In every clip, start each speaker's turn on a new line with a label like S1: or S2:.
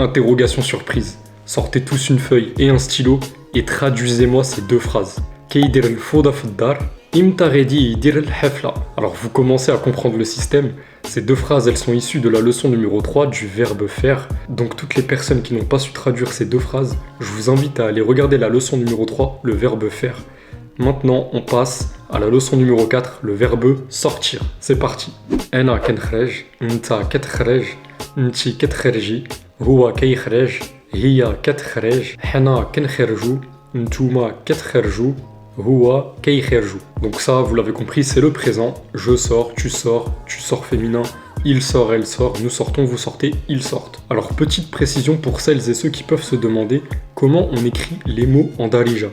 S1: Interrogation surprise. Sortez tous une feuille et un stylo et traduisez-moi ces deux phrases. كيدير الفوضى في الدار إمتى غادي يدير الحفلة. Alors vous commencez à comprendre le système. Ces deux phrases, elles sont issues de la leçon numéro 3 du verbe faire. Donc toutes les personnes qui n'ont pas su traduire ces deux phrases, je vous invite à aller regarder la leçon numéro 3, le verbe faire. Maintenant, on passe à la leçon numéro 4, le verbe sortir. C'est parti. أنا كنخرج، أنت كتخرج، أنتي كتخرجي، هو كيخرج، هي كتخرج، حنا كنخرجو، نتوما كتخرجو، هو كيخرجو. Donc ça, vous l'avez compris, c'est le présent. Je sors, tu sors féminin. Il sort, elle sort, nous sortons, vous sortez, ils sortent. Alors petite précision pour celles et ceux qui peuvent se demander comment on écrit les mots en Darija.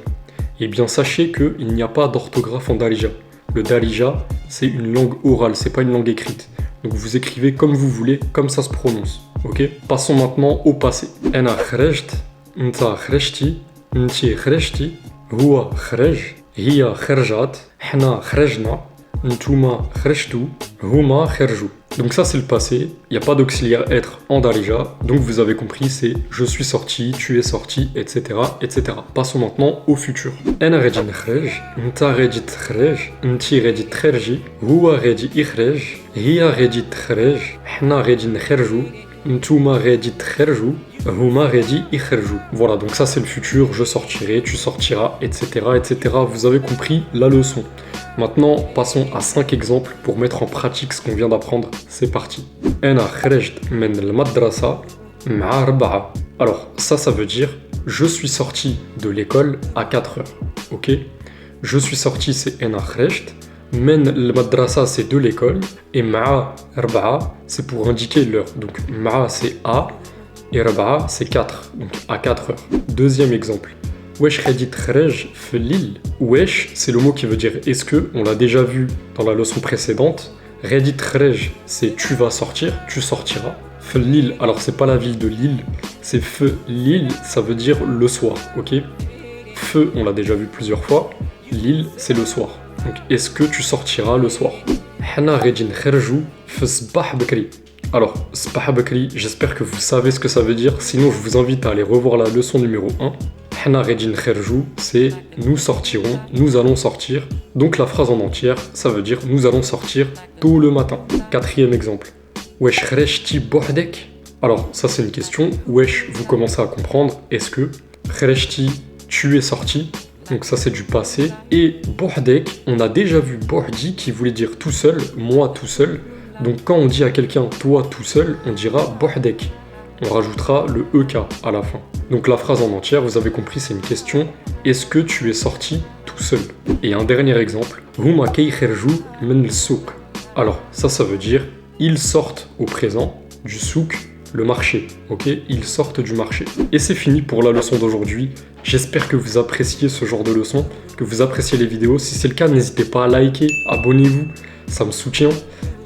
S1: Eh bien, sachez qu'il n'y a pas d'orthographe en Darija. Le Darija, c'est une langue orale, c'est pas une langue écrite. Donc vous écrivez comme vous voulez, comme ça se prononce. Ok? Passons maintenant au passé. أنا خرجت، أنت خرجتي، أنتي خرجتي، هو خرج، هي خرجت، حنا خرجنا، نتوما خرجتو، هما خرجوا. Donc ça c'est le passé, il n'y a pas d'auxiliaire être en Darija, donc vous avez compris, c'est je suis sorti, tu es sorti, etc. etc. Passons maintenant au futur. أنا غادي نخرج، أنت غادي تخرج، أنتي غادي تخرجي، هو غادي يخرج، هي غادي تخرج، حنا غادي نخرجو، نتوما غادي تخرجوا، هما غادي يخرجوا. Voilà, donc ça c'est le futur, je sortirai, tu sortiras, etc. etc. Vous avez compris la leçon. Maintenant, passons à 5 exemples pour mettre en pratique ce qu'on vient d'apprendre. C'est parti. أنا خرجت من المدرسة مع 4. Alors, ça veut dire je suis sorti de l'école à 4 heures. Ok? Je suis sorti, c'est أنا خرجت. من المدرسة, c'est de l'école. Et مع 4, c'est pour indiquer l'heure. Donc, مع, c'est à. Et 4, c'est 4. Donc, à 4 heures. Deuxième exemple. Wesh غادي تخرج في الليل. Wesh, c'est le mot qui veut dire est-ce que, on l'a déjà vu dans la leçon précédente. غادي تخرج, c'est tu vas sortir, tu sortiras. في الليل, alors c'est pas la ville de Lille, c'est feu Lille, ça veut dire le soir, ok? Feu, on l'a déjà vu plusieurs fois. Lille, c'est le soir. Donc est-ce que tu sortiras le soir? حنا غادي نخرجوا في الصباح بكري. Alors, صباح بكري, j'espère que vous savez ce que ça veut dire, sinon je vous invite à aller revoir la leçon numéro 1. حنا غادي نخرجوا, c'est nous sortirons, nous allons sortir. Donc la phrase en entière, ça veut dire nous allons sortir tôt le matin. Quatrième exemple. Wesh خرجتي بوحدك. Alors, ça c'est une question. Wesh, vous commencez à comprendre. Est-ce que خرجتي, tu es sorti. Donc ça c'est du passé. Et بوحدك, on a déjà vu بوحدي qui voulait dire tout seul, moi tout seul. Donc quand on dit à quelqu'un toi tout seul, on dira بوحدك. On rajoutera le EK à la fin. Donc la phrase en entière, vous avez compris, c'est une question. Est-ce que tu es sorti tout seul? Et un dernier exemple. هما كيخرجوا من السوق. Alors ça veut dire ils sortent au présent du souk, le marché. Ok? Ils sortent du marché. Et c'est fini pour la leçon d'aujourd'hui. J'espère que vous appréciez ce genre de leçon, que vous appréciez les vidéos. Si c'est le cas, n'hésitez pas à liker, abonnez-vous, ça me soutient.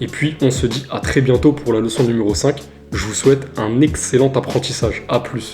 S1: Et puis on se dit à très bientôt pour la leçon numéro 5. Je vous souhaite un excellent apprentissage. A plus.